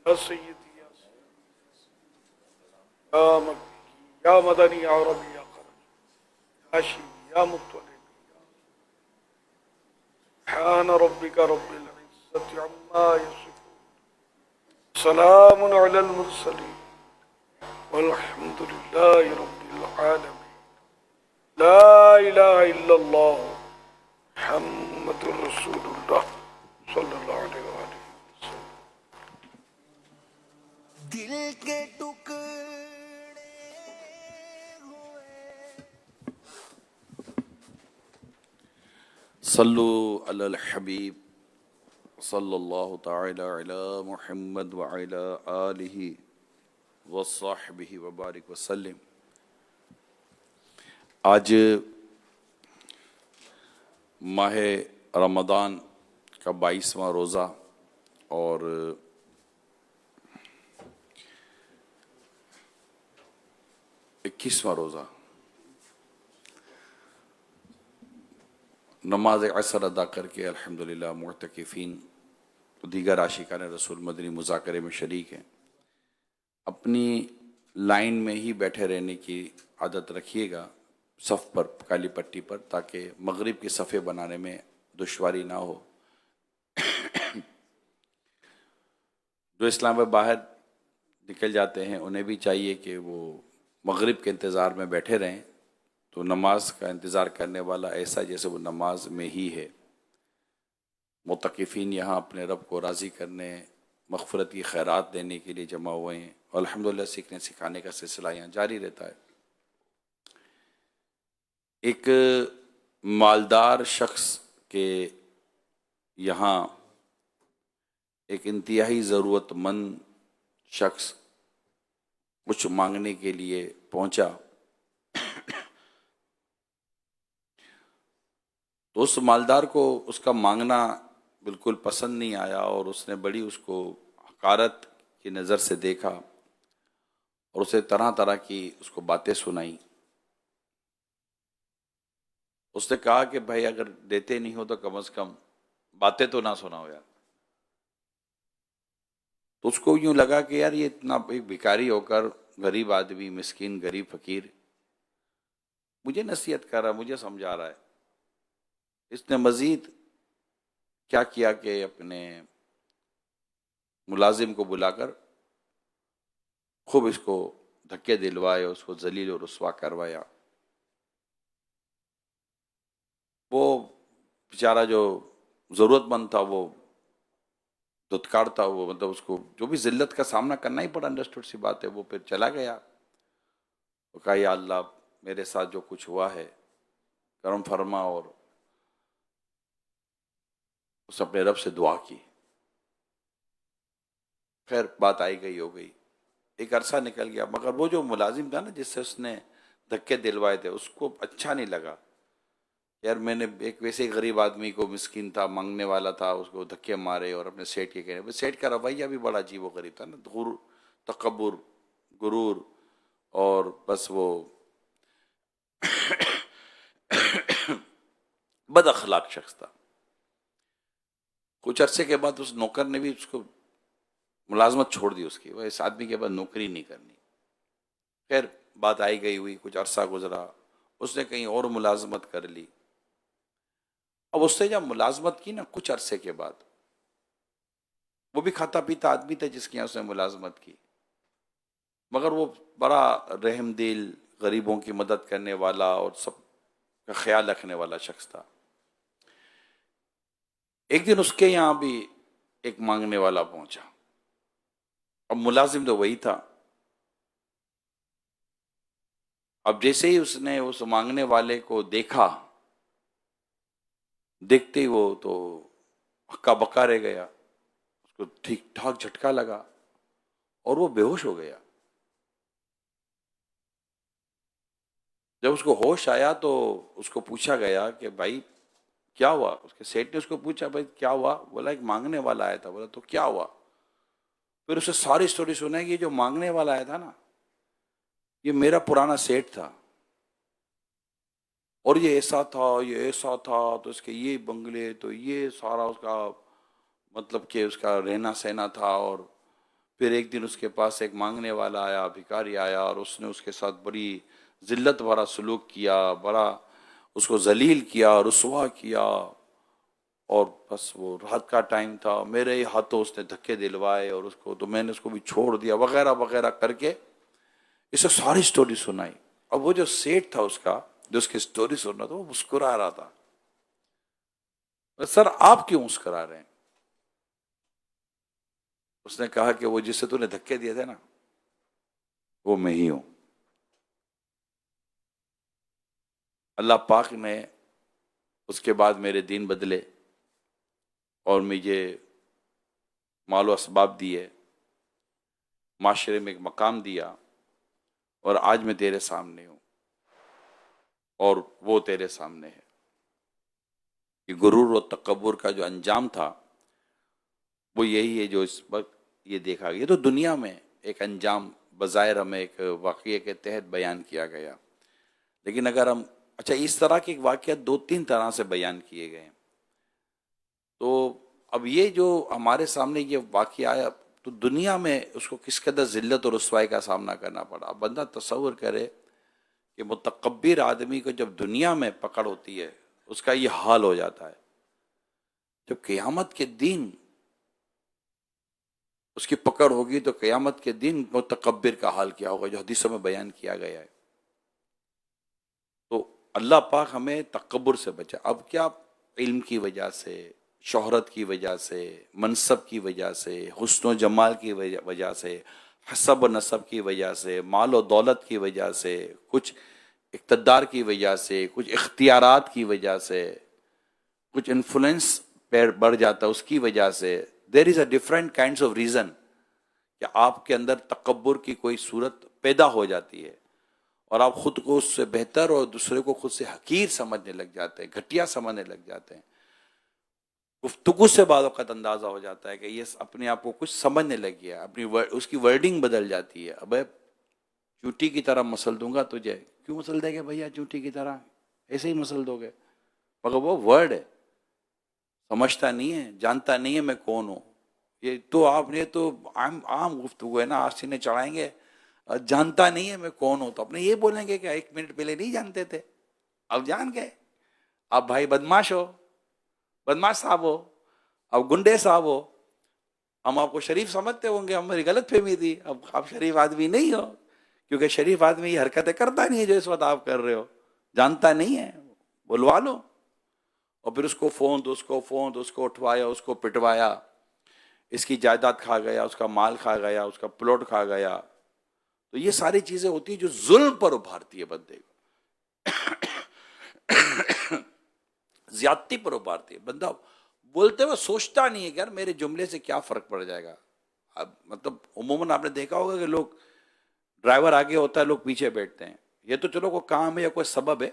یا سیدی یا یا مکی یا مدنی یا عربی یا قرآن یا شیعی یا مطلبی سبحان ربك رب العزة عما يصفون سلام على المرسلين والحمد لله رب العالمين لا إله إلا الله محمد رسول الله صلى الله عليه وآله وسلم. دل کے ٹکڑے ہوئے صلو علی الحبیب صلی اللہ تعالی علی محمد وعلی آلہ وصحبہ وبارک وسلم. آج ماہ رمضان کا 22واں روزہ اور اکیسواں روزہ. نماز عصر ادا کر کے الحمدللہ معتکفین دیگر عاشقان رسول مدنی مذاکرے میں شریک ہیں. اپنی لائن میں ہی بیٹھے رہنے کی عادت رکھیے گا، صف پر، کالی پٹی پر، تاکہ مغرب کے صفحے بنانے میں دشواری نہ ہو. جو اسلام میں باہر نکل جاتے ہیں انہیں بھی چاہیے کہ وہ مغرب کے انتظار میں بیٹھے رہیں، تو نماز کا انتظار کرنے والا ایسا جیسے وہ نماز میں ہی ہے. معتکفین یہاں اپنے رب کو راضی کرنے، مغفرت کی خیرات دینے کے لیے جمع ہوئے ہیں، اور الحمدللہ سیکھنے سکھانے کا سلسلہ یہاں جاری رہتا ہے. ایک مالدار شخص کے یہاں ایک انتہائی ضرورت مند شخص کچھ مانگنے کے لیے پہنچا، تو اس مالدار کو اس کا مانگنا بالکل پسند نہیں آیا، اور اس نے بڑی اس کو حقارت کی نظر سے دیکھا اور اسے طرح طرح کی اس کو باتیں سنائیں. اس نے کہا کہ بھائی اگر دیتے نہیں ہو تو کم از کم باتیں تو نہ سناؤ یار. تو اس کو یوں لگا کہ یار یہ اتنا بھکاری ہو کر، غریب آدمی، مسکین، غریب فقیر، مجھے نصیحت کر رہا ہے، مجھے سمجھا رہا ہے. اس نے مزید کیا کیا کہ اپنے ملازم کو بلا کر خوب اس کو دھکے دلوائے، اس کو ذلیل و رسوا کروایا. وہ بیچارہ جو ضرورت مند تھا وہ دھتکار تھا، وہ مطلب اس کو جو بھی ذلت کا سامنا کرنا ہی پڑا، انڈرسٹوڈ سی بات ہے. وہ پھر چلا گیا، وہ کہا یا اللہ میرے ساتھ جو کچھ ہوا ہے کرم فرما، اور اس اپنے رب سے دعا کی. خیر بات آئی گئی ہو گئی، ایک عرصہ نکل گیا، مگر وہ جو ملازم تھا نا جس سے اس نے دھکے دلوائے تھے، اس کو اچھا نہیں لگا. یار میں نے ایک ویسے ہی غریب آدمی کو، مسکین تھا، مانگنے والا تھا، اس کو دھکے مارے اور اپنے سیٹ کے کہنے. سیٹ کا رویہ بھی بڑا عجیب و غریب تھا نا، غرور، تکبر، غرور، اور بس وہ بد اخلاق شخص تھا. کچھ عرصے کے بعد اس نوکر نے بھی اس کو ملازمت چھوڑ دی اس کی، وہ اس آدمی کے بعد نوکری نہیں کرنی. خیر بات آئی گئی ہوئی، کچھ عرصہ گزرا، اس نے کہیں اور ملازمت کر لی. اب اس نے جب ملازمت کی نا کچھ عرصے کے بعد، وہ بھی کھاتا پیتا آدمی تھا جس کے یہاں اس نے ملازمت کی، مگر وہ بڑا رحم دل، غریبوں کی مدد کرنے والا اور سب کا خیال رکھنے والا شخص تھا. ایک دن اس کے یہاں بھی ایک مانگنے والا پہنچا. اب ملازم تو وہی تھا. اب جیسے ہی اس نے اس مانگنے والے کو دیکھا، دیکھتے ہی وہ تو ہکا بکا رہ گیا، اس کو ٹھیک ٹھاک جھٹکا لگا اور وہ بے ہوش ہو گیا. جب اس کو ہوش آیا تو اس کو پوچھا گیا کہ بھائی کیا ہوا. اس کے سیٹ نے اس کو پوچھا بھائی کیا ہوا. بولا ایک مانگنے والا آیا تھا. بولا تو کیا ہوا. پھر اسے ساری سٹوری سنائی کہ یہ جو مانگنے والا آیا تھا نا، یہ میرا پرانا سیٹ تھا، اور یہ ایسا تھا، یہ ایسا تھا، تو اس کے یہ بنگلے، تو یہ سارا اس کا مطلب کہ اس کا رہنا سہنا تھا، اور پھر ایک دن اس کے پاس ایک مانگنے والا آیا، بھکاری آیا، اور اس نے اس کے ساتھ بڑی ذلت بھرا سلوک کیا، بڑا اس کو ذلیل کیا، رسوا کیا، اور بس وہ رات کا ٹائم تھا، میرے ہی ہاتھوں اس نے دھکے دلوائے، اور اس کو تو میں نے اس کو بھی چھوڑ دیا وغیرہ وغیرہ کر کے اسے ساری سٹوری سنائی۔ اب وہ جو سیٹ تھا اس کا، جو اس کی سٹوری سن رہا تھا، وہ مسکرا رہا تھا۔ سر آپ کیوں مسکرا رہے ہیں؟ اس نے کہا کہ وہ جس سے تو نے دھکے دیے تھے نا، وہ میں ہی ہوں۔ اللہ پاک نے اس کے بعد میرے دین بدلے اور مجھے مال و اسباب دیے، معاشرے میں ایک مقام دیا، اور آج میں تیرے سامنے ہوں اور وہ تیرے سامنے ہے۔ یہ غرور و تکبر کا جو انجام تھا وہ یہی ہے جو اس وقت یہ دیکھا گیا۔ یہ تو دنیا میں ایک انجام بظاہر ہمیں ایک واقعے کے تحت بیان کیا گیا، لیکن اگر ہم اس طرح کے واقعات 2-3 طرح سے بیان کیے گئے، تو اب یہ جو ہمارے سامنے یہ واقعہ آیا تو دنیا میں اس کو کس قدر ذلت اور رسوائی کا سامنا کرنا پڑا۔ اب بندہ تصور کرے کہ متکبر آدمی کو جب دنیا میں پکڑ ہوتی ہے اس کا یہ حال ہو جاتا ہے، جب قیامت کے دن اس کی پکڑ ہوگی تو قیامت کے دن متکبر کا حال کیا ہوگا، جو حدیثوں میں بیان کیا گیا ہے۔ تو اللہ پاک ہمیں تکبر سے بچا۔ اب کیا علم کی وجہ سے، شہرت کی وجہ سے، منصب کی وجہ سے، حسن و جمال کی وجہ سے، حسب و نسب کی وجہ سے، مال و دولت کی وجہ سے، کچھ اقتدار کی وجہ سے، کچھ اختیارات کی وجہ سے، کچھ انفلوئنس بڑھ جاتا ہے اس کی وجہ سے، there is a different kinds of reason کہ آپ کے اندر تکبر کی کوئی صورت پیدا ہو جاتی ہے، اور آپ خود کو اس سے بہتر اور دوسرے کو خود سے حقیر سمجھنے لگ جاتے ہیں، گھٹیا سمجھنے لگ جاتے ہیں۔ گفتگو سے بعض اوقات اندازہ ہو جاتا ہے کہ یہ اپنے آپ کو کچھ سمجھنے لگ گیا، اپنی اس کی ورڈنگ بدل جاتی ہے۔ ابے چوٹی کی طرح مسل دوں گا تجھے، کیوں مسل دے گے بھیا چوٹی کی طرح؟ ایسے ہی مسل دو گے، مگر وہ ورڈ ہے، سمجھتا نہیں ہے، جانتا نہیں ہے میں کون ہوں۔ یہ تو آپ نے تو عام گفتگو ہے نا، آج سینے چڑھائیں گے، جانتا نہیں ہے میں کون ہوں، تو اپنے یہ بولیں گے کہ 1 منٹ پہلے نہیں جانتے تھے، اب جان گئے۔ اب بھائی بدماش ہو، بدماش صاحب ہو، اب گنڈے صاحب ہو، ہم آپ کو شریف سمجھتے ہوں گے، ہماری غلط فہمی تھی، اب آپ شریف آدمی نہیں ہو، کیونکہ شریف آدمی یہ حرکتیں کرتا نہیں ہے جو اس وقت آپ کر رہے ہو، جانتا نہیں ہے، بلوا لو۔ اور پھر اس کو اس کو اٹھوایا، اس کو پٹوایا، اس کی جائیداد کھا گیا، اس کا مال کھا گیا، اس کا پلاٹ کھا گیا۔ تو یہ ساری چیزیں ہوتی ہیں جو ظلم پر ابھارتی ہے بندے کو، زیادتی پر ابھارتی ہے۔ بندہ بولتے ہوئے سوچتا نہیں ہے کہ یار میرے جملے سے کیا فرق پڑ جائے گا۔ اب مطلب عموماً آپ نے دیکھا ہوگا کہ لوگ، ڈرائیور آگے ہوتا ہے، لوگ پیچھے بیٹھتے ہیں، یہ تو چلو کوئی کام ہے یا کوئی سبب ہے،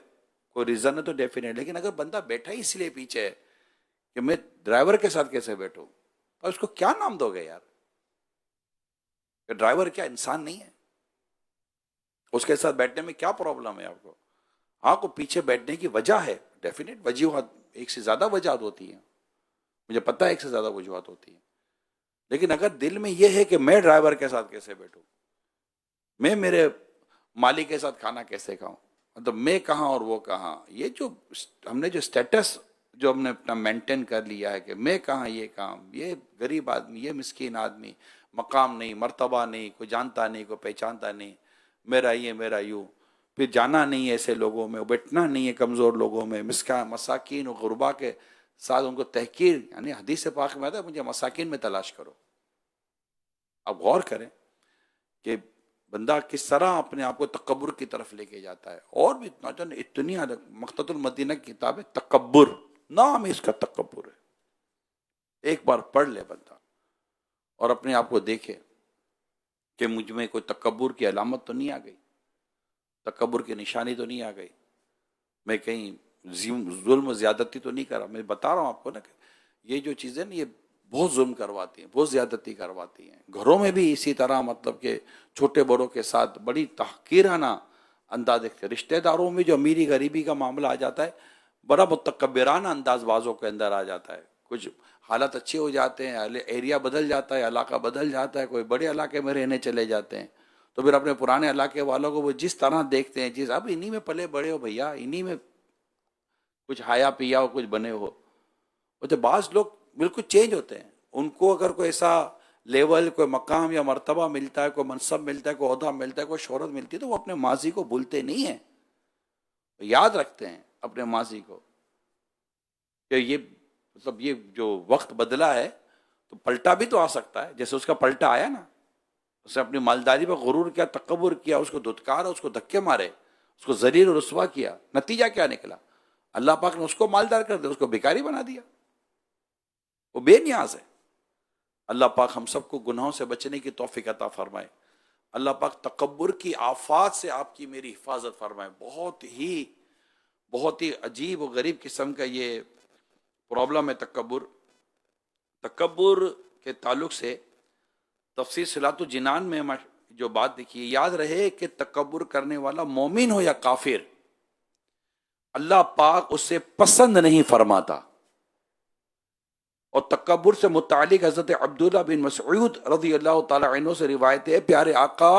کوئی ریزن ہے تو ڈیفینیٹ، لیکن اگر بندہ بیٹھا ہی اس لیے پیچھے ہے کہ میں ڈرائیور کے ساتھ کیسے بیٹھوں، اور اس کو کیا نام دو گے یار؟ کہ ڈرائیور کیا انسان نہیں ہے؟ اس کے ساتھ بیٹھنے میں کیا پرابلم ہے آپ کو؟ ہاں کو پیچھے بیٹھنے کی وجہ ہے، ڈیفینیٹ وجوہات، ایک سے زیادہ وجوہات ہوتی ہیں، مجھے پتہ ہے ایک سے زیادہ وجوہات ہوتی ہیں، لیکن اگر دل میں یہ ہے کہ میں ڈرائیور کے ساتھ کیسے بیٹھوں، میں میرے مالک کے ساتھ کھانا کیسے کھاؤں، مطلب میں کہاں اور وہ کہاں، یہ جو ہم نے جو اسٹیٹس جو ہم نے اپنا مینٹین کر لیا ہے کہ میں کہاں، یہ کام، یہ غریب آدمی، یہ مسکین آدمی، مقام نہیں، مرتبہ نہیں، کوئی جانتا نہیں، کوئی پہچانتا نہیں، میرا یہ میرا یوں، پھر جانا نہیں ہے ایسے لوگوں میں، بیٹھنا نہیں ہے کمزور لوگوں میں، مساکین و غربا کے ساتھ ان کو تحقیر، یعنی حدیث پاک میں آتا ہے مجھے مساکین میں تلاش کرو۔ اب غور کریں کہ بندہ کس طرح اپنے آپ کو تکبر کی طرف لے کے جاتا ہے، اور بھی اتنی مقتۃ المدینہ کی کتاب ہے تکبر، نام اس کا تکبر ہے۔ ایک بار پڑھ لے بندہ اور اپنے آپ کو دیکھے کہ مجھ میں کوئی تکبر کی علامت تو نہیں آ گئی، تکبر کی نشانی تو نہیں آ گئی، میں کہیں ظلم و زیادتی تو نہیں کرا۔ میں بتا رہا ہوں آپ کو نا کہ یہ جو چیزیں نا یہ بہت ظلم کرواتی ہیں، بہت زیادتی کرواتی ہیں، گھروں میں بھی اسی طرح، مطلب کہ چھوٹے بڑوں کے ساتھ بڑی تحقیرانہ انداز، رشتہ داروں میں جو امیری غریبی کا معاملہ آ جاتا ہے بڑا متکبرانہ انداز بازوں کے اندر آ جاتا ہے۔ کچھ حالات اچھے ہو جاتے ہیں، ایریا بدل جاتا ہے، علاقہ بدل جاتا ہے، کوئی بڑے علاقے میں رہنے چلے جاتے ہیں، تو پھر اپنے پرانے علاقے والوں کو وہ جس طرح دیکھتے ہیں، اب انہی میں پلے بڑے ہو بھیا، انہی میں کچھ حیا پیا ہو، کچھ بنے ہو. اور جب بعض لوگ بالکل چینج ہوتے ہیں، ان کو اگر کوئی ایسا لیول، کوئی مقام یا مرتبہ ملتا ہے، کوئی منصب ملتا ہے، کوئی عہدہ ملتا ہے، کوئی شہرت ملتی ہے، تو وہ اپنے ماضی کو بھولتے نہیں ہیں، یاد رکھتے ہیں اپنے ماضی کو کہ یہ مطلب یہ جو وقت بدلا ہے تو پلٹا بھی تو آ سکتا ہے. جیسے اس کا پلٹا آیا نا، اس نے اپنی مالداری پر غرور کیا، تکبر کیا، اس کو دھتکارا، اس کو دھکے مارے، اس کو ذلیل و رسوا کیا. نتیجہ کیا نکلا؟ اللہ پاک نے اس کو مالدار کر دیا، اس کو بھکاری بنا دیا، وہ بے نیاز ہے. اللہ پاک ہم سب کو گناہوں سے بچنے کی توفیق عطا فرمائے. اللہ پاک تکبر کی آفات سے آپ کی میری حفاظت فرمائے. بہت ہی عجیب و غریب قسم کا یہ پرابلم ہے تکبر. تکبر کے تعلق سے تفسیر صلاۃ الجنان میں جو بات دیکھیے، یاد رہے کہ تکبر کرنے والا مومن ہو یا کافر، اللہ پاک اسے پسند نہیں فرماتا. اور تکبر سے متعلق حضرت عبداللہ بن مسعود رضی اللہ تعالی عنہ سے روایت ہے، پیارے آقا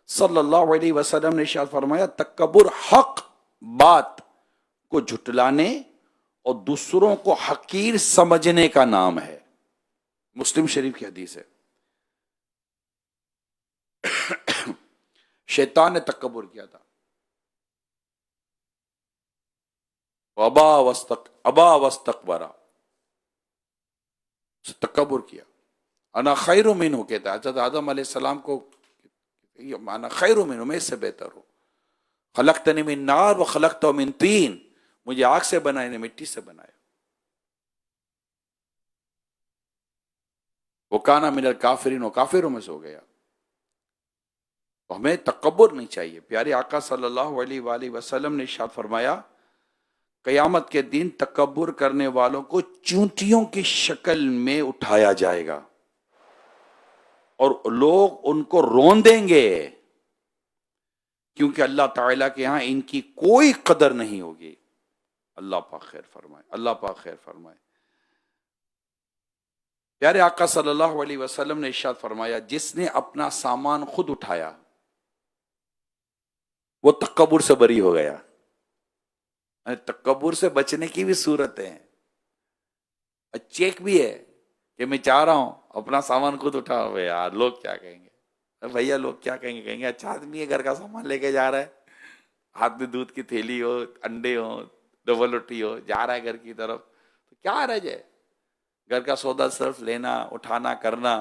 صلی اللہ علیہ وسلم نے ارشاد فرمایا، تکبر حق بات کو جھٹلانے اور دوسروں کو حقیر سمجھنے کا نام ہے. مسلم شریف کی حدیث ہے. شیطان نے تکبر کیا تھا، ابا واستکبرا، تکبر کیا. انا خیر منہ کہتا ہے حضرت آدم علیہ السلام کو، انا خیر منہ، میں اس سے بہتر ہوں. خلقتنی من نار و خلقتہ من طین، مجھے آگ سے بنایا نے مٹی سے بنایا. وہ کانا من الکافرین، وہ کافروں میں سے ہو گیا. تو ہمیں تکبر نہیں چاہیے. پیارے آقا صلی اللہ علیہ وآلہ وسلم نے ارشاد فرمایا، قیامت کے دن تکبر کرنے والوں کو چونٹیوں کی شکل میں اٹھایا جائے گا اور لوگ ان کو روندیں گے، کیونکہ اللہ تعالیٰ کے ہاں ان کی کوئی قدر نہیں ہوگی. اللہ پاک خیر فرمائے، اللہ پاک خیر فرمائے. پیارے آقا صلی اللہ علیہ وسلم نے ارشاد فرمایا، جس نے اپنا سامان خود اٹھایا وہ تکبر سے بری ہو گیا. تکبر سے بچنے کی بھی صورتیں ہیں، چیک بھی ہے کہ میں چاہ رہا ہوں اپنا سامان خود اٹھاؤ. یار لوگ کیا کہیں گے؟ بھیا لوگ کیا کہیں گے؟ کہیں گے اچھا آدمی ہے، گھر کا سامان لے کے جا رہا ہے، ہاتھ میں دودھ کی تھیلی ہو، انڈے ہو، ڈبل روٹی ہو، جا رہا ہے گھر کی طرف، تو کیا حرج ہے؟ گھر کا سودا صرف لینا، اٹھانا، کرنا،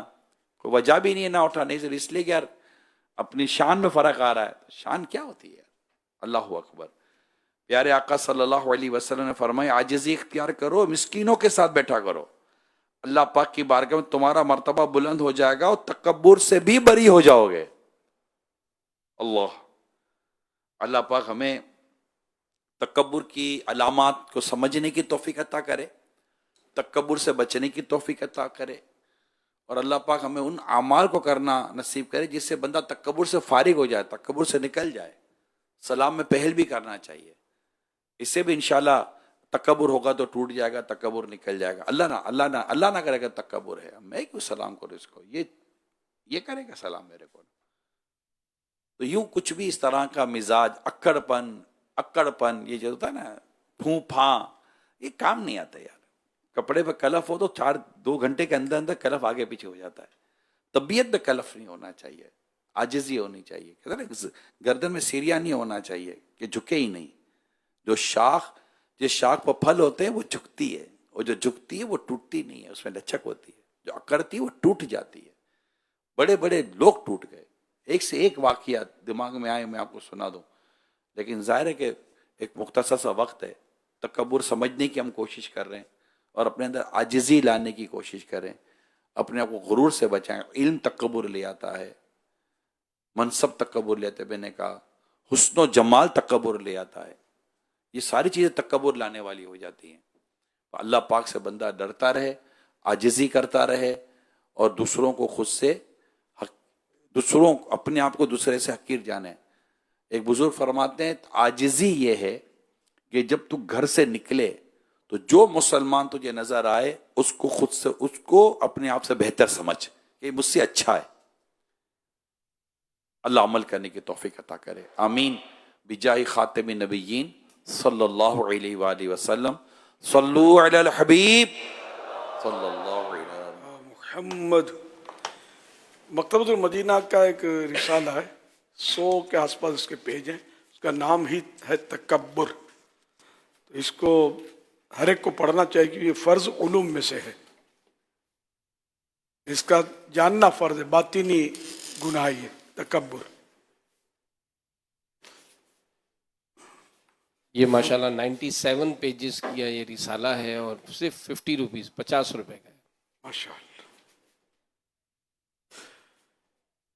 کوئی وجہ بھی نہیں ہے نہ اٹھانے سے، اس لیے کہ یار اپنی شان میں فرق آ رہا ہے. شان کیا ہوتی ہے؟ اللہ اکبر. پیارے آقا صلی اللہ علیہ وسلم نے فرمایا، عاجزی اختیار کرو، مسکینوں کے ساتھ بیٹھا کرو، اللہ پاک کی بارگاہ میں تمہارا مرتبہ بلند ہو جائے گا اور تکبر سے بھی بری ہو جاؤ گے. اللہ پاک ہمیں تکبر کی علامات کو سمجھنے کی توفیق عطا کرے، تکبر سے بچنے کی توفیق عطا کرے، اور اللہ پاک ہمیں ان اعمال کو کرنا نصیب کرے جس سے بندہ تکبر سے فارغ ہو جائے، تکبر سے نکل جائے. سلام میں پہل بھی کرنا چاہیے، اس سے بھی انشاءاللہ تکبر ہوگا تو ٹوٹ جائے گا، تکبر نکل جائے گا. اللہ نہ کرے گا تکبر ہے، میں کیوں سلام کروں اس کو، یہ کرے گا سلام میرے کو. تو یوں کچھ بھی اس طرح کا مزاج، اکڑپن، یہ جو ہوتا ہے نا، پھوں پھاں، یہ کام نہیں آتا یار. کپڑے پہ کلف ہو تو 2 گھنٹے کے اندر اندر کلف آگے پیچھے ہو جاتا ہے. طبیعت پہ کلف نہیں ہونا چاہیے، عاجزی ہونی چاہیے. کہتے ہیں نا گردن میں سیریا نہیں ہونا چاہیے کہ جھکے ہی نہیں. جس شاخ پر پھل ہوتے ہیں وہ جھکتی ہے، اور جو جھکتی ہے وہ ٹوٹتی نہیں ہے، اس میں لچک ہوتی ہے. جو اکڑتی ہے وہ ٹوٹ جاتی ہے. بڑے بڑے لوگ ٹوٹ گئے. ایک سے ایک واقعہ دماغ میں آئے میں آپ کو سنا دوں، لیکن ظاہر ہے کہ ایک مختصر سا وقت ہے. تکبر سمجھنے کی ہم کوشش کر رہے ہیں اور اپنے اندر عاجزی لانے کی کوشش کریں، اپنے آپ کو غرور سے بچائیں. علم تکبر لے آتا ہے، منصب تکبر لیتے، میں نے کہا حسن و جمال تکبر لے آتا ہے. یہ ساری چیزیں تکبر لانے والی ہو جاتی ہیں. اللہ پاک سے بندہ ڈرتا رہے، عاجزی کرتا رہے، اور دوسروں کو خود سے اپنے آپ کو دوسرے سے حقیر جانے. ایک بزرگ فرماتے ہیں عاجزی یہ ہے کہ جب تو گھر سے نکلے تو جو مسلمان تجھے نظر آئے اس کو خود سے، اس کو اپنے آپ سے بہتر سمجھ کہ مجھ سے اچھا ہے. اللہ عمل کرنے کی توفیق عطا کرے. آمین. بجاہ خاتم النبیین صلی اللہ علیہ وآلہ وسلم. صلو علی الحبیب صلی اللہ علیہ وسلم. محمد. مکتبۃ المدینہ کا ایک رسالہ ہے، 100 کے آس پاس اس کے پیج ہیں. اس کا نام ہی ہے تکبر. تو اس کو ہر ایک کو پڑھنا چاہیے کہ یہ فرض علوم میں سے ہے، اس کا جاننا فرض ہے. باطنی گناہ ہے تکبر. یہ ماشاءاللہ 97 پیجز کی یہ رسالہ ہے اور صرف 50 روپیز 50 روپے کا ہے. ماشاء اللہ.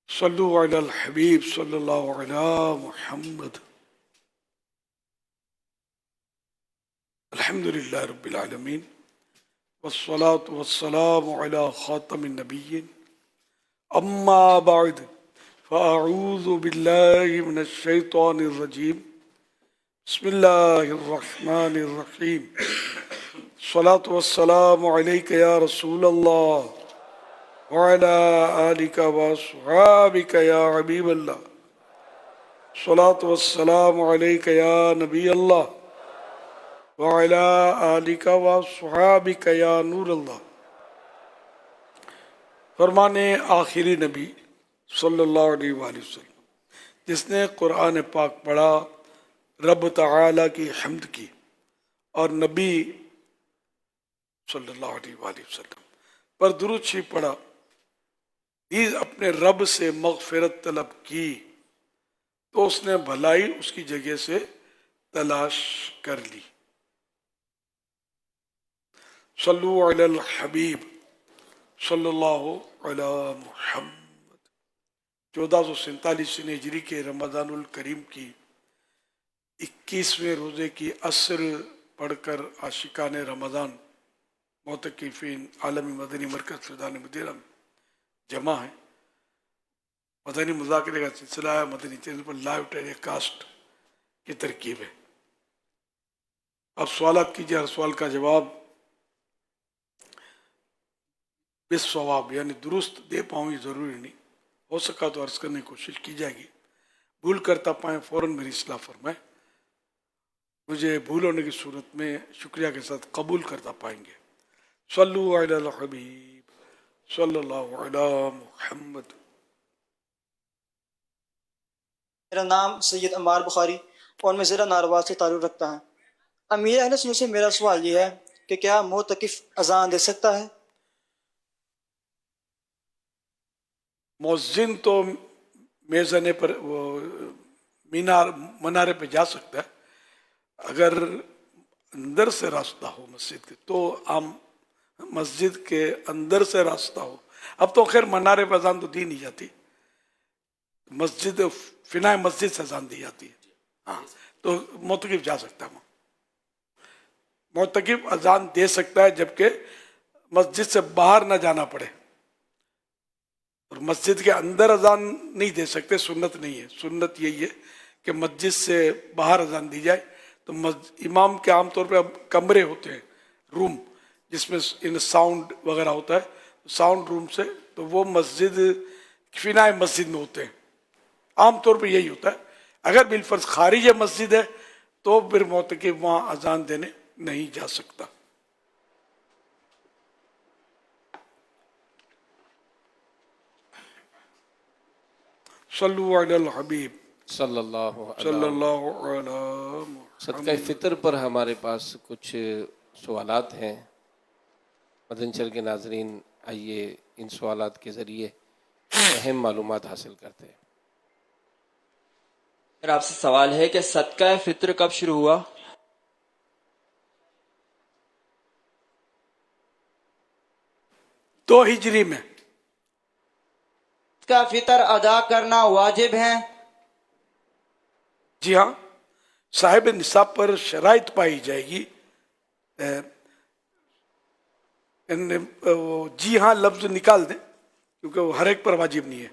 صلو علی الحبیب صلی اللہ علی محمد. الحمدللہ رب العالمین والصلاة والسلام علی خاتم النبیین. اما بعد فاعوذ باللہ من الشیطان الرجیم. بسم اللہ الرحمن الرحیم. الصلاة والسلام علیک یا رسول اللہ وعلى آلك وصحابك يا حبيب الله. الصلاة والسلام عليك يا نبي الله وعلى آلك وصحابك يا نور الله. فرمانے آخری نبی صلی اللہ علیہ وآلہ وسلم، جس نے قرآن پاک پڑھا، رب تعالیٰ کی حمد کی اور نبی صلی اللہ علیہ وآلہ وسلم پر درود شریف پڑھا، اپنے رب سے مغفرت طلب کی، تو اس نے بھلائی اس کی جگہ سے تلاش کر لی. صلو علی الحبیب صلی اللہ علی محمد. 1447 ہجری کے رمضان الکریم کی 21ویں روزے کی عصر پڑھ کر عاشقان رمضان معتکفین عالمی مدنی مرکز فیضان مدینہ میں جمع ہے. مدنی مذاکرے کا سلسلہ ہے، مدنی چینل پر لائیو ٹیلی کاسٹ کی ترکیب ہے. اب سوالات کیجیے، ہر سوال کا جواب بالصواب یعنی درست دے پاؤں یہ ضروری نہیں، ہو سکا تو عرض کرنے کی کوشش کی جائے گی. بھول کرتا پائیں فوراً میری اصلاح فرمائیں. مجھے بھول ہونے کی صورت میں شکریہ کے ساتھ قبول کرتا پائیں گے. صلو علی الحبیب صلی اللہ علی محمد. میرا نام سید عمار بخاری اور میں ضلع ناروا سے تعلق رکھتا ہوں. امیر اہل سنت سے میرا سوال یہ ہے کہ کیا معتکف اذان دے سکتا ہے؟ مؤذن تو میزانے پر منارے پہ جا سکتا ہے، اگر اندر سے راستہ ہو مسجد کے تو عام مسجد کے اندر سے راستہ ہو. اب تو خیر منارے پہ اذان تو دی نہیں جاتی، مسجد فنائے مسجد سے اذان دی جاتی ہے. ہاں تو معتکف جا سکتا ہے. معتکف اذان دے سکتا ہے جبکہ مسجد سے باہر نہ جانا پڑے، اور مسجد کے اندر اذان نہیں دے سکتے، سنت نہیں ہے. سنت یہی ہے کہ مسجد سے باہر اذان دی جائے. تو امام کے عام طور پہ اب کمرے ہوتے ہیں، روم جس میں ساؤنڈ وغیرہ ہوتا ہے، ساؤنڈ روم سے تو وہ مسجد فنائے مسجد میں ہوتے ہیں. عام طور پہ یہی ہوتا ہے. اگر بالفرض خارج مسجد ہے تو پھر معتکف وہاں اذان دینے نہیں جا سکتا. صلو علی الحبیب صلی اللہ صلی علیہ. اللہ علی محمد. صدقہ فطر پر ہمارے پاس کچھ سوالات ہیں. مدنی چینل کے ناظرین آئیے ان سوالات کے ذریعے اہم معلومات حاصل کرتے ہیں. میرا آپ سے سوال ہے کہ صدقہ فطر کب شروع ہوا؟ دو ہجری میں. صدقہ فطر ادا کرنا واجب ہے؟ جی ہاں، صاحب نصاب پر شرائط پائی جائے گی. جی ہاں لفظ نکال دیں کیونکہ وہ ہر ایک پر واجب نہیں ہے.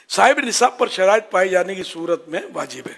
صاحب نصاب پر شرائط پائے جانے کی صورت میں واجب ہے.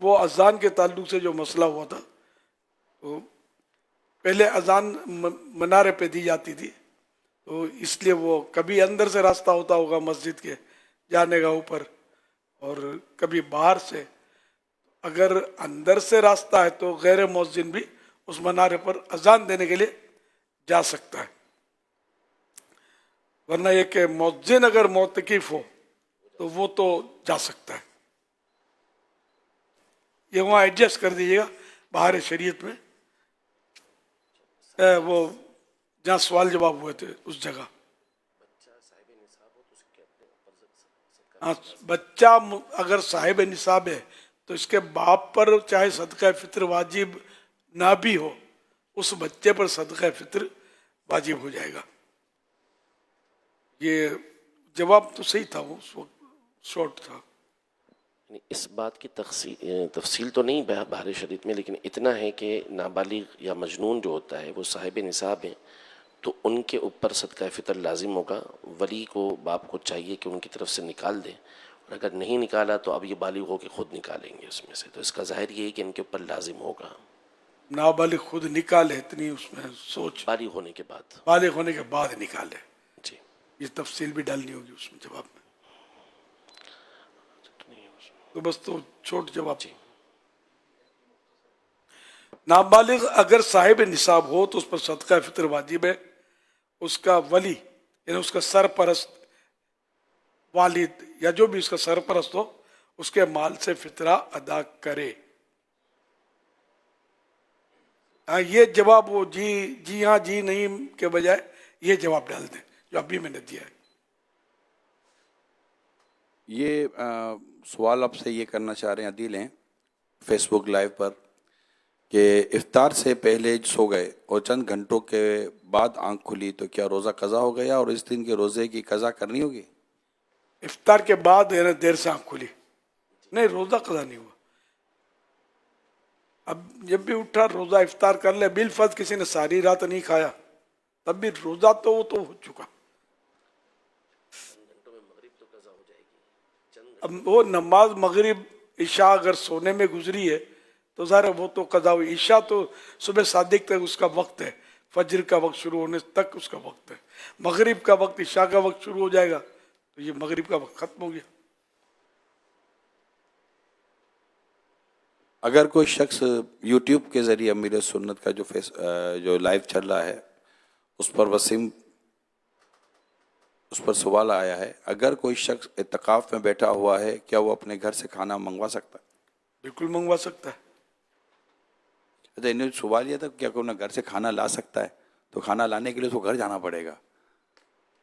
وہ اذان کے تعلق سے جو مسئلہ ہوا تھا، تو پہلے اذان منارے پہ دی جاتی تھی، تو اس لیے وہ کبھی اندر سے راستہ ہوتا ہوگا مسجد کے جانے کا اوپر، اور کبھی باہر سے. اگر اندر سے راستہ ہے تو غیر مؤذن بھی اس منارے پر اذان دینے کے لیے جا سکتا ہے، ورنہ یہ کہ مؤذن اگر معتکف ہو تو وہ تو جا سکتا ہے. یہ وہاں ایڈجسٹ کر دیجیے گا باہر شریعت میں، وہ جہاں سوال جواب ہوئے تھے اس جگہ. ہاں، بچہ اگر صاحب نصاب ہے تو اس کے باپ پر چاہے صدقہ فطر واجب نہ بھی ہو، اس بچے پر صدقہ فطر واجب ہو جائے گا. یہ جواب تو صحیح تھا، وہ اس وقت شارٹ تھا. اس بات کی تفصیل تو نہیں بہار شریعت میں، لیکن اتنا ہے کہ نابالغ یا مجنون جو ہوتا ہے وہ صاحب نصاب ہیں، تو ان کے اوپر صدقہ فطر لازم ہوگا. ولی کو، باپ کو چاہیے کہ ان کی طرف سے نکال دیں، اور اگر نہیں نکالا تو اب یہ بالغ ہو کے خود نکالیں گے اس میں سے. تو اس کا ظاہر یہ ہے کہ ان کے اوپر لازم ہوگا. نابالغ خود نکالے، اتنی اس میں سوچ، بالغ ہونے کے بعد، بالغ ہونے کے بعد نکالے. جی، یہ تفصیل بھی ڈالنی ہوگی اس میں جواب میں. تو بس تو چھوٹ جواب. جی. نابالغ اگر صاحب نصاب ہو تو اس پر صدقہ فطر واجب ہے. اس کا ولی یعنی اس کا سرپرست، والد یا جو بھی اس کا سرپرست ہو، اس کے مال سے فطرہ ادا کرے. ہاں، یہ جواب وہ جی ہاں جی نہیں کے بجائے یہ جواب ڈال دیں جو ابھی میں نے دیا ہے. یہ سوال آپ سے یہ کرنا چاہ رہے ہیں عدیل ہیں فیس بک لائیو پر کہ افطار سے پہلے سو گئے اور چند گھنٹوں کے بعد آنکھ کھلی تو کیا روزہ قضا ہو گیا اور اس دن کے روزے کی قضا کرنی ہوگی؟ افطار کے بعد یعنی دیر سے آنکھ کھلی، نہیں، روزہ قضا نہیں ہوا. اب جب بھی اٹھا روزہ افطار کر لے، بالفرض کسی نے ساری رات نہیں کھایا تب بھی روزہ تو وہ تو ہو چکا. اب وہ نماز مغرب عشاء اگر سونے میں گزری ہے تو ظاہر ہے وہ تو قضا ہوئی. عشاء تو صبح صادق تک اس کا وقت ہے، فجر کا وقت شروع ہونے تک اس کا وقت ہے. مغرب کا وقت عشاء کا وقت شروع ہو جائے گا تو یہ مغرب کا وقت ختم ہو گیا. اگر کوئی شخص یوٹیوب کے ذریعے امیر سنت کا جو لائیو چل رہا ہے اس پر وسیم اس پر سوال آیا ہے، اگر کوئی شخص اعتکاف میں بیٹھا ہوا ہے کیا وہ اپنے گھر سے کھانا منگوا سکتا ہے؟ بالکل منگوا سکتا ہے. اچھا، انہوں نے سوال یہ تھا کیا کوئی گھر سے کھانا لا سکتا ہے؟ تو کھانا لانے کے لیے تو گھر جانا پڑے گا.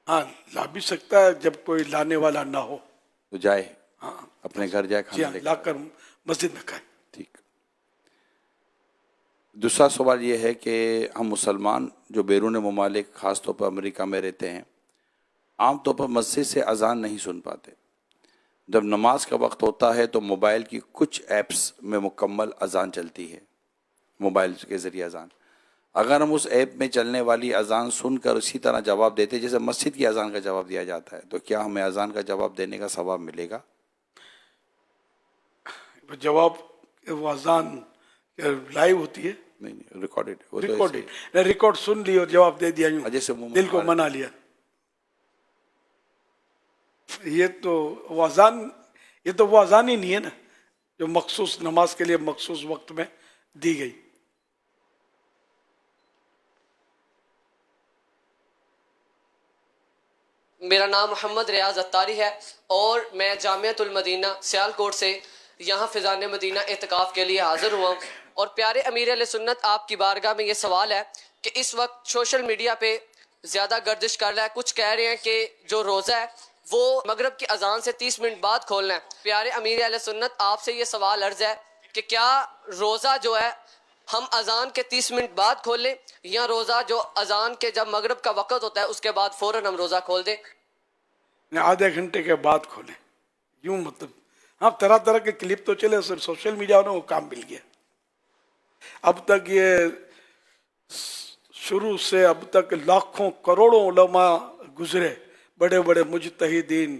ہاں، لا بھی سکتا ہے جب کوئی لانے والا نہ ہو تو جائے، ہاں اپنے گھر جائے کھانا لے لا کر مسجد میں کھائے. ٹھیک. دوسرا سوال یہ ہے کہ ہم مسلمان جو بیرون ممالک خاص طور پر امریکہ میں رہتے ہیں عام طور پر مسجد سے اذان نہیں سن پاتے. جب نماز کا وقت ہوتا ہے تو موبائل کی کچھ ایپس میں مکمل اذان چلتی ہے، موبائل کے ذریعے اذان. اگر ہم اس ایپ میں چلنے والی اذان سن کر اسی طرح جواب دیتے جیسے مسجد کی اذان کا جواب دیا جاتا ہے تو کیا ہمیں اذان کا جواب دینے کا ثواب ملے گا؟ جواب وہ اذان لائیو ہوتی ہے؟ نہیں، ریکارڈڈ. ریکارڈ سن لی اور جواب دے دیا، جیسے دل کو منا لیا. یہ تو وہ اذان ہی نہیں ہے نا جو مخصوص نماز کے لیے مخصوص وقت میں دی گئی. میرا نام محمد ریاض اتاری ہے اور میں جامعۃ المدینہ سیالکوٹ سے یہاں فیضان مدینہ اعتکاف کے لیے حاضر ہوا ہوں. اور پیارے امیر اہل سنت، آپ کی بارگاہ میں یہ سوال ہے کہ اس وقت سوشل میڈیا پہ زیادہ گردش کر رہا ہے، کچھ کہہ رہے ہیں کہ جو روزہ ہے وہ مغرب کی اذان سے 30 منٹ بعد کھولنا ہے. پیارے امیر اہل سنت، آپ سے یہ سوال عرض ہے کہ کیا روزہ جو ہے ہم اذان کے 30 منٹ بعد کھول لیں یا روزہ جو اذان کے جب مغرب کا وقت ہوتا ہے اس کے بعد فوراً ہم روزہ کھول دیں؟ آدھے گھنٹے کے بعد کھولیں، یوں مطلب. ہاں، طرح طرح کے کلپ تو چلے، صرف سوشل میڈیا نے وہ کام مل گیا. اب تک یہ شروع سے اب تک لاکھوں کروڑوں علماء گزرے، بڑے بڑے مجتہدین،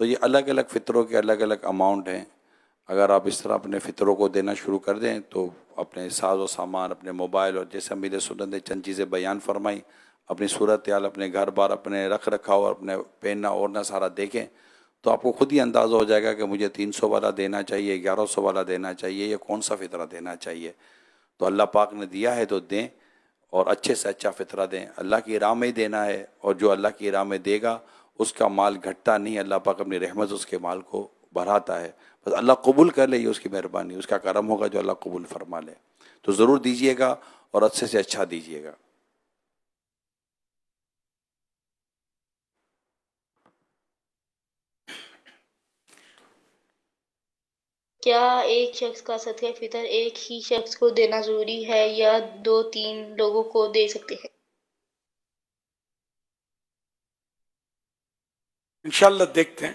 تو یہ الگ الگ فطروں کے الگ الگ اماؤنٹ ہیں. اگر آپ اس طرح اپنے فطروں کو دینا شروع کر دیں تو اپنے ساز و سامان، اپنے موبائل، اور جیسے امیر سنت نے چند چیزیں بیان فرمائی، اپنی صورتحال، اپنے گھر بار، اپنے رکھ رکھاؤ، اپنے پہننا اوڑھنا سارا دیکھیں تو آپ کو خود ہی اندازہ ہو جائے گا کہ مجھے 300 والا دینا چاہیے، 1100 والا دینا چاہیے، یا کون سا فطرہ دینا چاہیے. تو اللہ پاک نے دیا ہے تو دیں، اور اچھے سے اچھا فطرہ دیں. اللہ کی راہ میں ہی دینا ہے، اور جو اللہ کی راہ میں دے گا اس کا مال گھٹتا نہیں، اللہ پاک اپنی رحمت سے اس کے مال کو بڑھاتا ہے. بس اللہ قبول کر لے، یہ اس کی مہربانی، اس کا کرم ہوگا جو اللہ قبول فرما لے. تو ضرور دیجئے گا، اور اچھے سے اچھا دیجئے گا. کیا ایک شخص کا صدقہ فطر ایک ہی شخص کو دینا ضروری ہے یا 2-3 لوگوں کو دے سکتے ہیں؟ انشاءاللہ دیکھتے ہیں.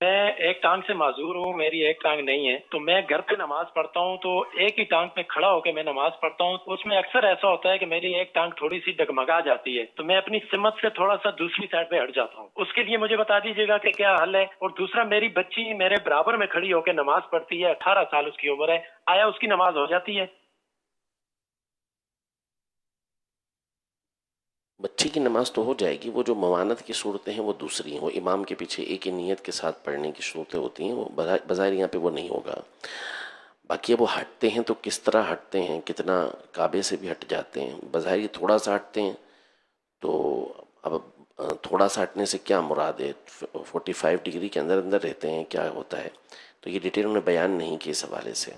میں ایک ٹانگ سے معذور ہوں، میری ایک ٹانگ نہیں ہے، تو میں گھر پہ نماز پڑھتا ہوں تو ایک ہی ٹانگ پہ کھڑا ہو کے میں نماز پڑھتا ہوں. اس میں اکثر ایسا ہوتا ہے کہ میری ایک ٹانگ تھوڑی سی ڈگمگا جاتی ہے، تو میں اپنی سمت سے تھوڑا سا دوسری سائڈ پہ ہٹ جاتا ہوں. اس کے لیے مجھے بتا دیجیے گا کہ کیا حل ہے. اور دوسرا، میری بچی میرے برابر میں کھڑی ہو کے نماز پڑھتی ہے، 18 سال اس کی عمر ہے، آیا اس کی نماز ہو جاتی ہے؟ بچی کی نماز تو ہو جائے گی، وہ جو موانت کی صورتیں ہیں وہ دوسری ہیں، وہ امام کے پیچھے ایک ہی نیت کے ساتھ پڑھنے کی صورتیں ہوتی ہیں، وہ بظاہر یہاں پہ وہ نہیں ہوگا. باقی اب وہ ہٹتے ہیں تو کس طرح ہٹتے ہیں، کتنا کعبے سے بھی ہٹ جاتے ہیں. بظاہر یہ تھوڑا سا ہٹتے ہیں، تو اب تھوڑا سا ہٹنے سے کیا مراد ہے، 45 ڈگری کے اندر اندر رہتے ہیں، کیا ہوتا ہے، تو یہ ڈیٹیل انہوں نے بیان نہیں کی اس حوالے سے.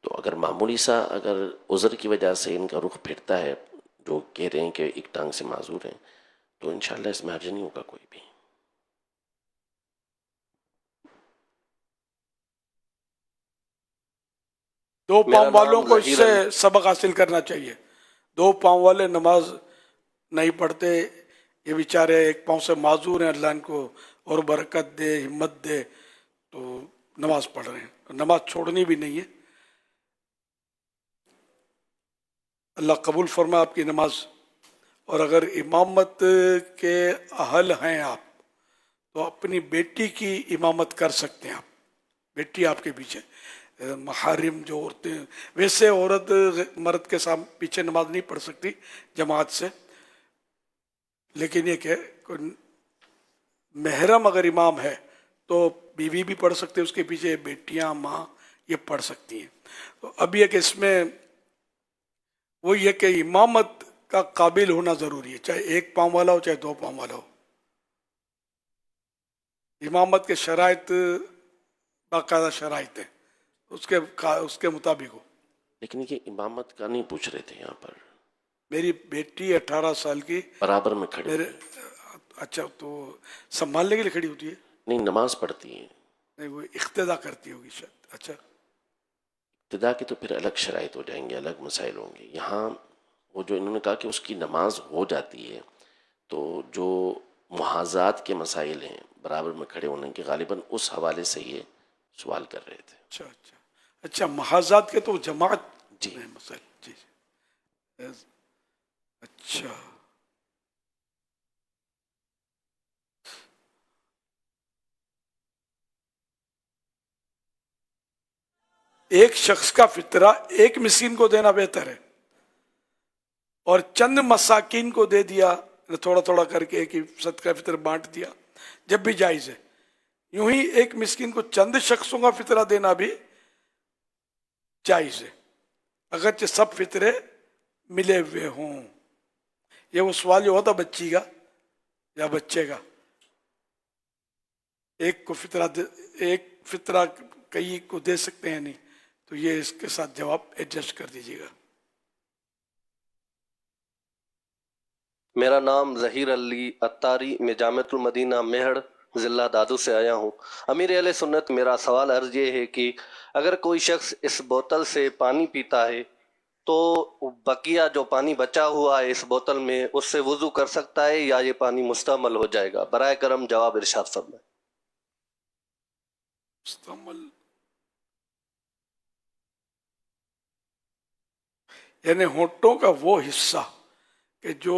تو اگر معمولی سا اگر عذر کی وجہ سے ان کا رخ پھرتا ہے، جو کہہ رہے ہیں کہ ایک ٹانگ سے معذور ہیں، تو انشاءاللہ اس میں حرج نہیں ہوگا کوئی بھی. دو پاؤں والوں کو اس سے سبق حاصل کرنا چاہیے. 2 پاؤں والے نماز نہیں پڑھتے، یہ بیچارے ایک پاؤں سے معذور ہیں، اللہ ان کو اور برکت دے، ہمت دے، تو نماز پڑھ رہے ہیں. نماز چھوڑنی بھی نہیں ہے. اللہ قبول فرما آپ کی نماز. اور اگر امامت کے اہل ہیں آپ تو اپنی بیٹی کی امامت کر سکتے ہیں. آپ بیٹی آپ کے پیچھے، محارم جو عورتیں، ویسے عورت مرد کے سامنے پیچھے نماز نہیں پڑھ سکتی جماعت سے، لیکن یہ کہ محرم اگر امام ہے تو بیوی بھی پڑھ سکتے، اس کے پیچھے بیٹیاں، ماں، یہ پڑھ سکتی ہیں. تو اب یہ کہ اس میں وہ یہ کہ امامت کا قابل ہونا ضروری ہے، چاہے 1 پاؤں والا ہو چاہے 2 پاؤں والا ہو. امامت کے شرائط باقاعدہ شرائط ہیں، اس کے مطابق ہو. لیکن یہ امامت کا نہیں پوچھ رہے تھے یہاں پر. میری بیٹی 18 سال کی برابر میں کھڑی میرے، اچھا تو سنبھالنے کے لیے کھڑی ہوتی ہے؟ نہیں، نماز پڑھتی ہے. نہیں، وہ اقتدا کرتی ہوگی شاید. اچھا، ابتدا کی تو پھر الگ شرائط ہو جائیں گے، الگ مسائل ہوں گے. یہاں وہ جو انہوں نے کہا کہ اس کی نماز ہو جاتی ہے، تو جو محاذات کے مسائل ہیں برابر میں کھڑے ہونے کے، غالباً اس حوالے سے یہ سوال کر رہے تھے. اچھا اچھا اچھا، محاذات کے تو جماعت جی مسائل. جی اچھا. ایک شخص کا فطرہ ایک مسکین کو دینا بہتر ہے، اور چند مساکین کو دے دیا، تھوڑا تھوڑا کر کے ایک ہی صدقہ فطر بانٹ دیا، جب بھی جائز ہے. یوں ہی ایک مسکین کو چند شخصوں کا فطرہ دینا بھی جائز ہے، اگرچہ سب فطرے ملے ہوئے ہوں. یہ وہ سوال جو ہوتا بچی کا یا بچے کا، ایک کو ایک فطرہ کئی کو دے سکتے ہیں نہیں، تو یہ اس کے ساتھ جواب ایڈجسٹ کر دیجیے گا. میرا نام ظہیر علی اتاری، میں جامعۃ المدینہ مہڑ ضلع دادو سے آیا ہوں. امیر اہل سنت، میرا سوال عرض یہ ہے کہ اگر کوئی شخص اس بوتل سے پانی پیتا ہے تو بقیہ جو پانی بچا ہوا ہے اس بوتل میں، اس سے وضو کر سکتا ہے یا یہ پانی مستعمل ہو جائے گا؟ برائے کرم جواب ارشاد فرمائیں. مستعمل یعنی ہونٹوں کا وہ حصہ کہ جو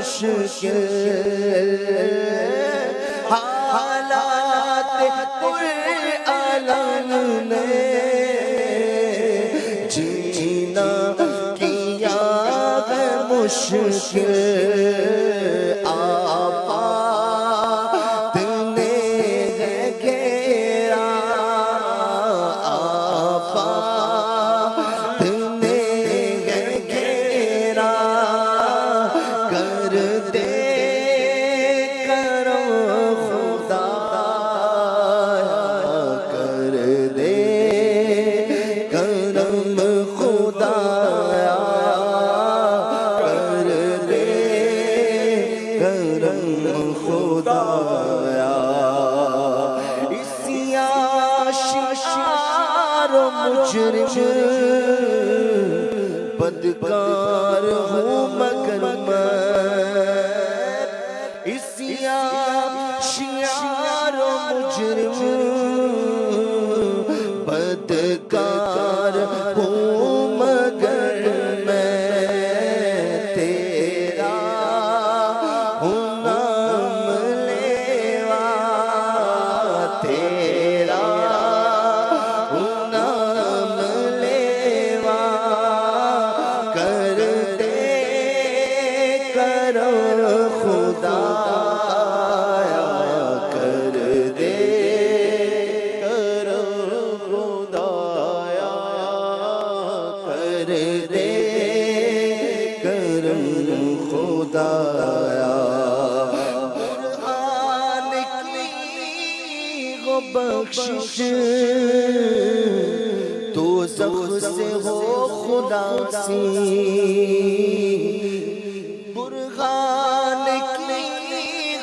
مشکل حالات پرعلن نے جینا کیا ہے مشکل آفات نے ہے گھیرا آفات نے ہے گھیرا کر دے کرو خدا کر دے کرم خدایا کر دے کرم خدایا اسی آشیار و مجرم بدکار ہوں مگر میں اسی آشیار و مجرم بدکار ہوں مگر میں تیرا ہوں نام لیوا تیرا ہوں نام لیوا کر دے کرو خدا کر دے کرو خدایا کر دے کرم خدایا قرآن کی وہ بخشش دوزخ سے ہو خلاصی برہان کی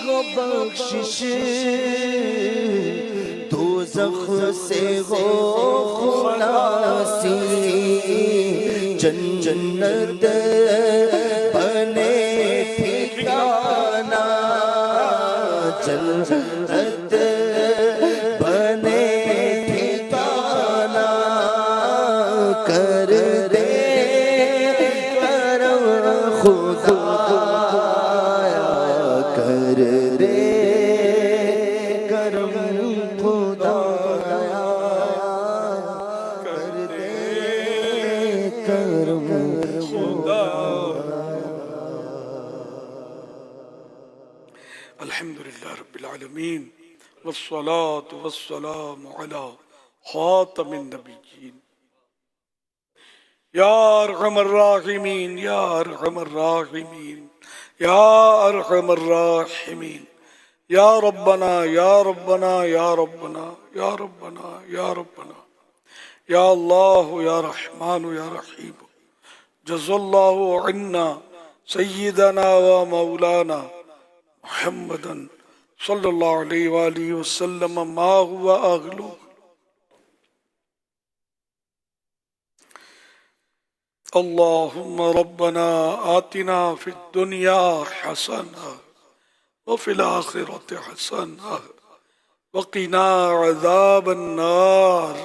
وہ بخشش دوزخ سے ہو خلاصی جنت بنے ٹھکانہ جنت بنے ٹھکانہ کر دے کرم خدایا کر دے کرم خدایا کر دے کرم خدایا الحمدللہ رب العالمین والصلاة والسلام علی خاتم النبیین یا ارحم الراحمین یا ارحم الراحمین یا ارحم الراحمین یا ربنا یا ربنا یا ربنا یا ربنا یا ربنا یا اللہ یا رحمان یا رحیم جزا اللہ عنا سیدنا و مولانا محمدا صلی اللہ علیہ وآلہ وسلم ما هو اغلو اللهم ربنا آتنا في الدنيا حسنة وفي الآخرة حسنة وقنا عذاب النار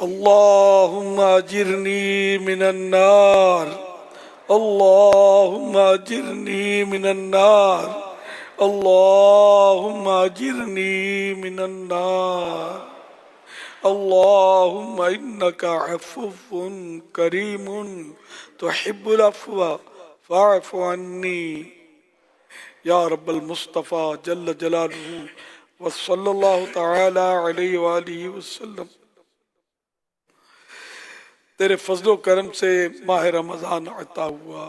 اللهم أجرني من النار اللهم أجرني من النار اللهم أجرني من النار اللهم إنك عفو كريم تحب العفو فاعف عني يا رب المصطفى جل جلاله وصلى الله تعالى عليه وآله وسلم تیرے فضل و کرم سے ماہ رمضان عطا ہوا،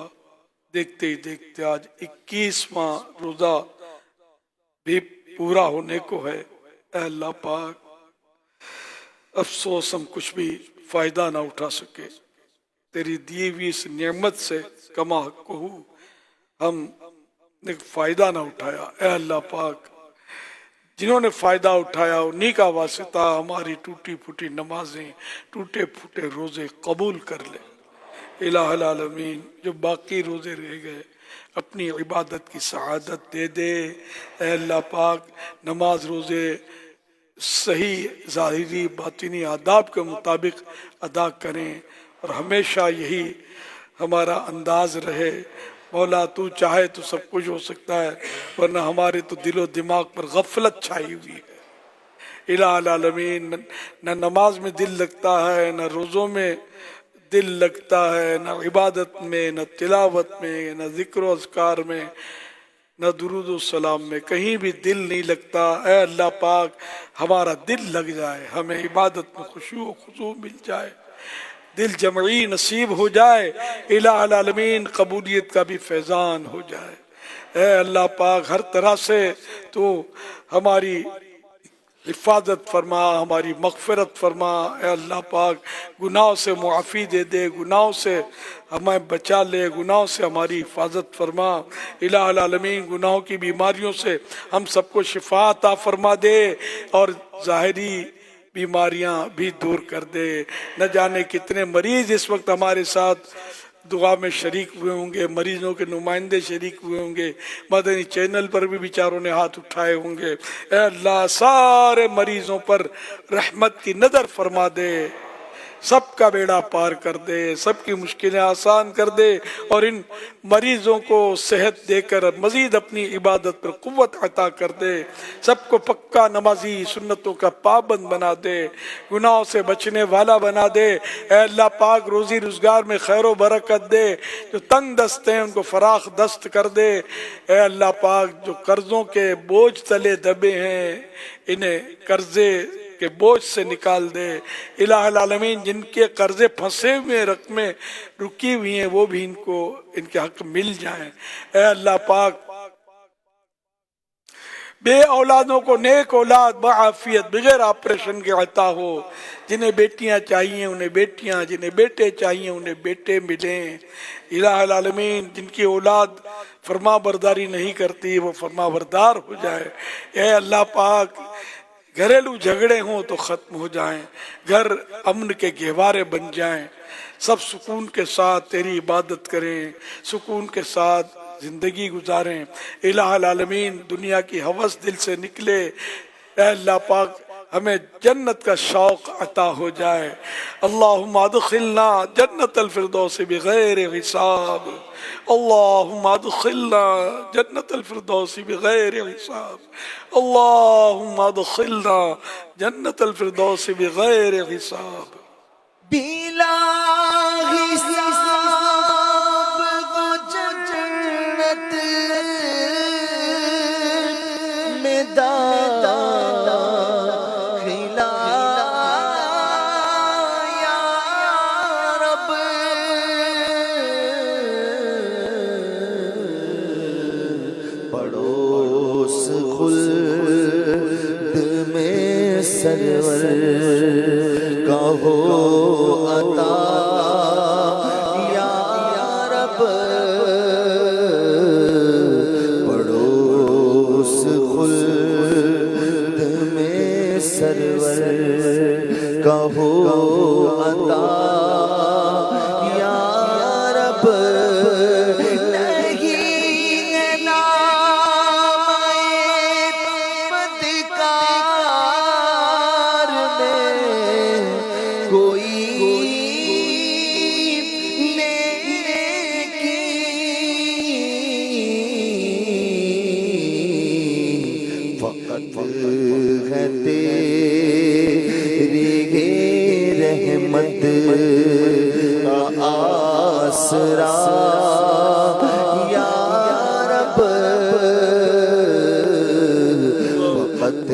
دیکھتے ہی دیکھتے آج 21واں روزہ بھی پورا ہونے کو ہے۔ اے اللہ پاک، افسوس ہم کچھ بھی فائدہ نہ اٹھا سکے، تیری دی ہوئی اس نعمت سے کما حق ہو ہم نے فائدہ نہ اٹھایا۔ اے اللہ پاک، جنہوں نے فائدہ اٹھایا انہی کا واسطہ ہماری ٹوٹی پھوٹی نمازیں، ٹوٹے پھوٹے روزے قبول کر لے۔ الہ العالمین، جو باقی روزے رہ گئے اپنی عبادت کی سعادت دے دے۔ اے اللہ پاک، نماز روزے صحیح ظاہری باطنی آداب کے مطابق ادا کریں، اور ہمیشہ یہی ہمارا انداز رہے۔ مولا تو چاہے تو سب کچھ ہو سکتا ہے، ورنہ ہمارے تو دل و دماغ پر غفلت چھائی ہوئی ہے۔ الہ العالمین، نہ نماز میں دل لگتا ہے، نہ روزوں میں دل لگتا ہے، نہ عبادت میں، نہ تلاوت میں، نہ ذکر و اذکار میں، نہ درود و سلام میں، کہیں بھی دل نہیں لگتا۔ اے اللہ پاک ہمارا دل لگ جائے، ہمیں عبادت میں خشوع و خضوع مل جائے، دل جمعی نصیب ہو جائے، الہ العالمین قبولیت کا بھی فیضان ہو جائے۔ اے اللہ پاک ہر طرح سے تو ہماری حفاظت فرما، ہماری مغفرت فرما۔ اے اللہ پاک گناہوں سے معافی دے دے، گناہوں سے ہمیں بچا لے، گناہوں سے ہماری حفاظت فرما۔ الہ العالمین گناہوں کی بیماریوں سے ہم سب کو شفا عطا فرما دے، اور ظاہری بیماریاں بھی دور کر دے۔ نہ جانے کتنے مریض اس وقت ہمارے ساتھ دعا میں شریک ہوئے ہوں گے، مریضوں کے نمائندے شریک ہوئے ہوں گے، مدنی چینل پر بھی بیچاروں نے ہاتھ اٹھائے ہوں گے۔ اے اللہ سارے مریضوں پر رحمت کی نظر فرما دے، سب کا بیڑا پار کر دے، سب کی مشکلیں آسان کر دے، اور ان مریضوں کو صحت دے کر مزید اپنی عبادت پر قوت عطا کر دے، سب کو پکا نمازی سنتوں کا پابند بنا دے، گناہوں سے بچنے والا بنا دے۔ اے اللہ پاک روزی روزگار میں خیر و برکت دے، جو تنگ دست ہیں ان کو فراخ دست کر دے۔ اے اللہ پاک جو قرضوں کے بوجھ تلے دبے ہیں انہیں قرضے کے بوجھ سے نکال دے۔ الہ العالمین جن کے قرضے پھنسے ہوئے رقمیں رکی ہوئی ہیں وہ بھی ان کو ان کے حق مل جائیں۔ اے اللہ پاک بے اولادوں کو نیک اولاد بعافیت بغیر آپریشن کے عطا ہو، جنہیں بیٹیاں چاہیے انہیں بیٹیاں، جنہیں بیٹے چاہیے انہیں بیٹے ملیں۔ الہ العالمین جن کی اولاد فرما برداری نہیں کرتی وہ فرما بردار ہو جائے۔ اے اللہ پاک گھریلو جھگڑے ہوں تو ختم ہو جائیں، گھر امن کے گہوارے بن جائیں، سب سکون کے ساتھ تیری عبادت کریں، سکون کے ساتھ زندگی گزاریں۔ الہ العالمین دنیا کی ہوس دل سے نکلے۔ اے اللہ پاک ہمیں جنت کا شوق عطا ہو جائے۔ اللہم ادخلنا جنت الفردوس بغیر حساب، اللہم ادخلنا جنت الفردوس بغیر حساب، اللہم ادخلنا جنت الفردوس بغیر حساب۔ بلا حساب وہ جنت میں داخلہ یا رب، پڑوس خلد میں سرور کا ہو عطا یا رب، پڑوس خلد میں سرور کا ہو عطا یا رب۔ نہیں ہے نام بدکار میں کوئی نیکی، فقط ہے تیری رحمت کا آسرا یا رب، فقط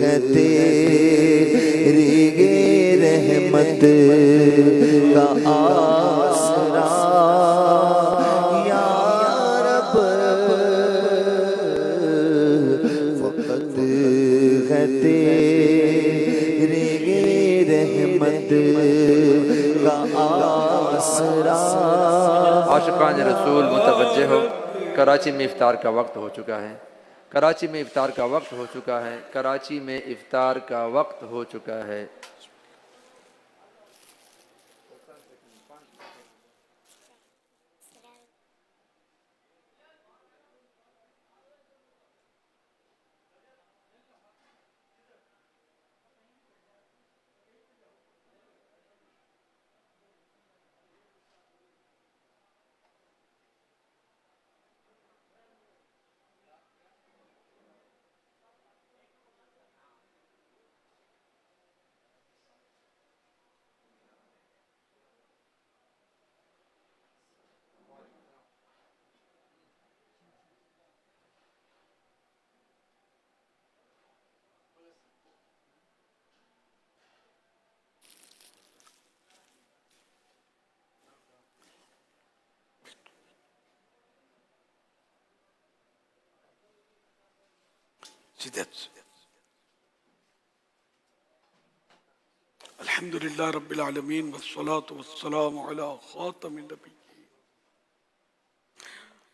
ہے تیری رحمت کا آسرا یا رب، فقط ہے تیری رحمت کا آسرا۔ عاشقان رسول متوجہ ہو، کراچی میں افطار کا وقت ہو چکا ہے، کراچی میں افطار کا وقت ہو چکا ہے، کراچی میں افطار کا وقت ہو چکا ہے۔ شدت سے. الحمدللہ رب العالمین والصلاة والسلام علی خاتم النبیین.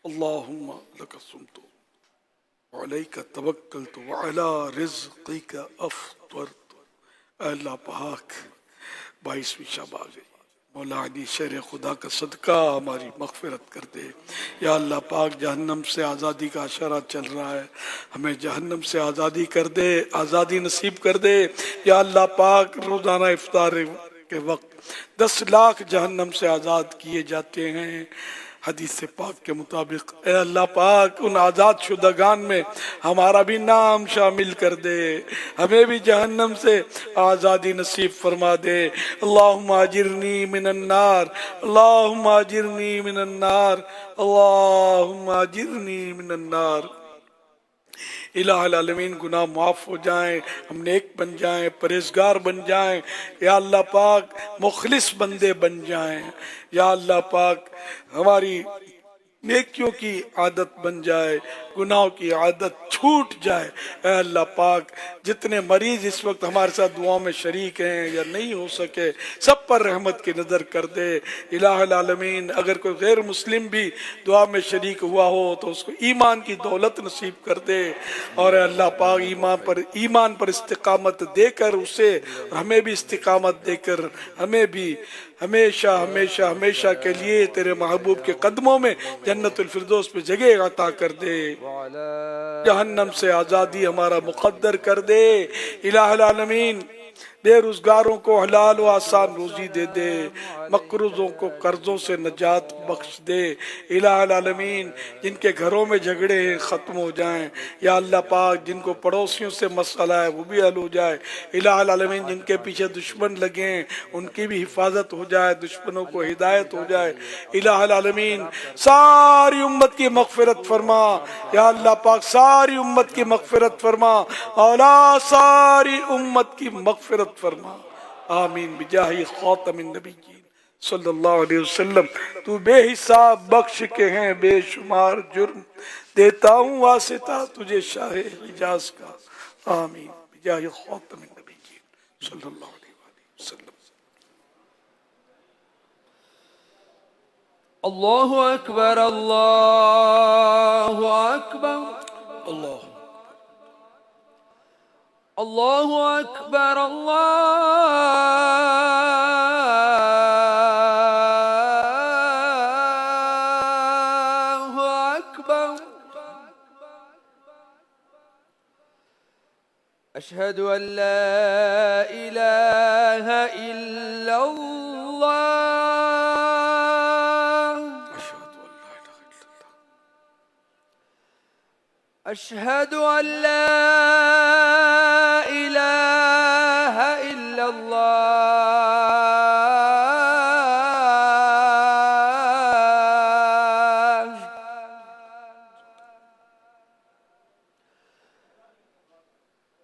اللہم لک صمت وعلیک توکلت وعلی رزقک افطرت. اے اللہ پاک 22ویں شب آ گئی، مولا علی شیر خدا کا صدقہ ہماری مغفرت کر دے. یا اللہ پاک جہنم سے آزادی کا اشارہ چل رہا ہے، ہمیں جہنم سے آزادی کر دے، آزادی نصیب کر دے. یا اللہ پاک روزانہ افطار کے وقت 10 لاکھ جہنم سے آزاد کیے جاتے ہیں حدیث پاک کے مطابق. اے اللہ پاک ان آزاد شدگان میں ہمارا بھی نام شامل کر دے، ہمیں بھی جہنم سے آزادی نصیب فرما دے. اللہم اجرنی من النار، اللہم اجرنی من النار، اللہم اجرنی من النار. الہ العالمین گناہ معاف ہو جائیں، ہم نیک بن جائیں، پرہیزگار بن جائیں. یا اللہ پاک مخلص بندے بن جائیں. یا اللہ پاک ہماری نیکیوں کی عادت بن جائے، گناہوں کی عادت چھوٹ جائے. اے اللہ پاک جتنے مریض اس وقت ہمارے ساتھ دعاؤں میں شریک ہیں یا نہیں ہو سکے، سب پر رحمت کی نظر کر دے. الہ العالمین اگر کوئی غیر مسلم بھی دعا میں شریک ہوا ہو تو اس کو ایمان کی دولت نصیب کر دے. اور اے اللہ پاک ایمان پر استقامت دے کر اسے اور ہمیں بھی استقامت دے کر ہمیں بھی ہمیشہ ہمیشہ ہمیشہ کے لیے تیرے محبوب کے قدموں میں جنت الفردوس پہ جگہ عطا کر دے. جہنم سے آزادی ہمارا مقدر کر دے. الہ العالمین بے روزگاروں کو حلال و آسان روزی دے دے، مقروضوں کو قرضوں سے نجات بخش دے. الہ العالمین جن کے گھروں میں جھگڑے ہیں ختم ہو جائیں. یا اللہ پاک جن کو پڑوسیوں سے مسئلہ ہے وہ بھی حل ہو جائے. الہ العالمین جن کے پیچھے دشمن لگے ہیں ان کی بھی حفاظت ہو جائے، دشمنوں کو ہدایت ہو جائے. الہ العالمین ساری امت کی مغفرت فرما. یا اللہ پاک ساری امت کی مغفرت فرما، اولا ساری امت کی مغفرت فرما. آمین بجاہ خاتم النبیین صلی اللہ علیہ وسلم. تو بے حساب بخش کے ہیں بے شمار جرم، دیتا ہوں واسطہ تجھے شاہ حجاز کا. آمین بجاہ خاتم النبیین صلی اللہ علیہ وسلم. اللہ اکبر اللہ اکبر اللہ اکبر اللہ اکبر. اشہد ان لا الہ الا اللہ، اشہد ان لا الہ الا اللہ.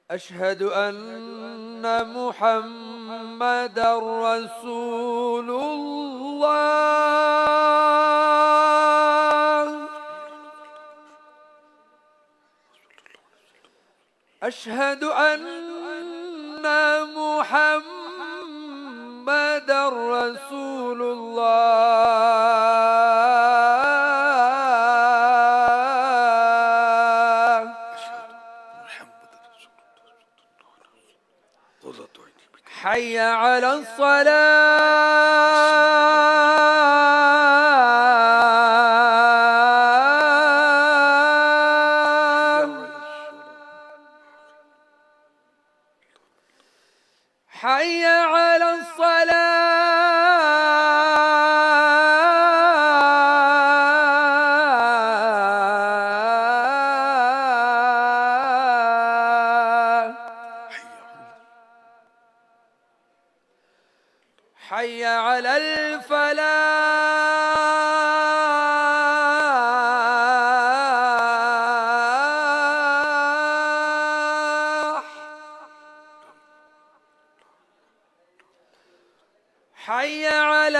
اشہد ان محمد رسول اللہ، اشہد ان محمد رسول اللہ. حي على الصلاة، حي على الصلاة، حي على الفلاح، حي على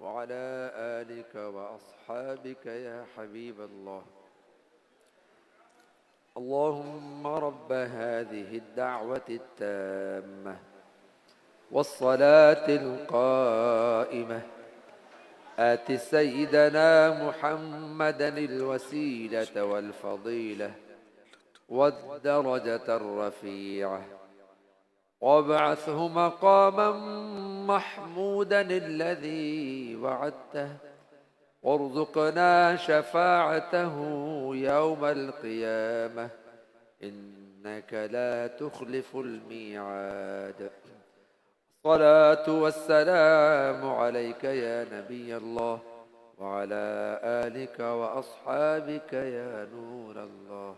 وعلى آلك وأصحابك يا حبيب الله اللهم رب هذه الدعوة التامة والصلاة القائمة آت سيدنا محمدا الوسيلة والفضيلة والدرجة الرفيعة وابعثه مقاما محمودا الذي وعدته وارزقنا شفاعته يوم القيامة إنك لا تخلف الميعاد الصلاة والسلام عليك يا نبي الله وعلى آلك وأصحابك يا نور الله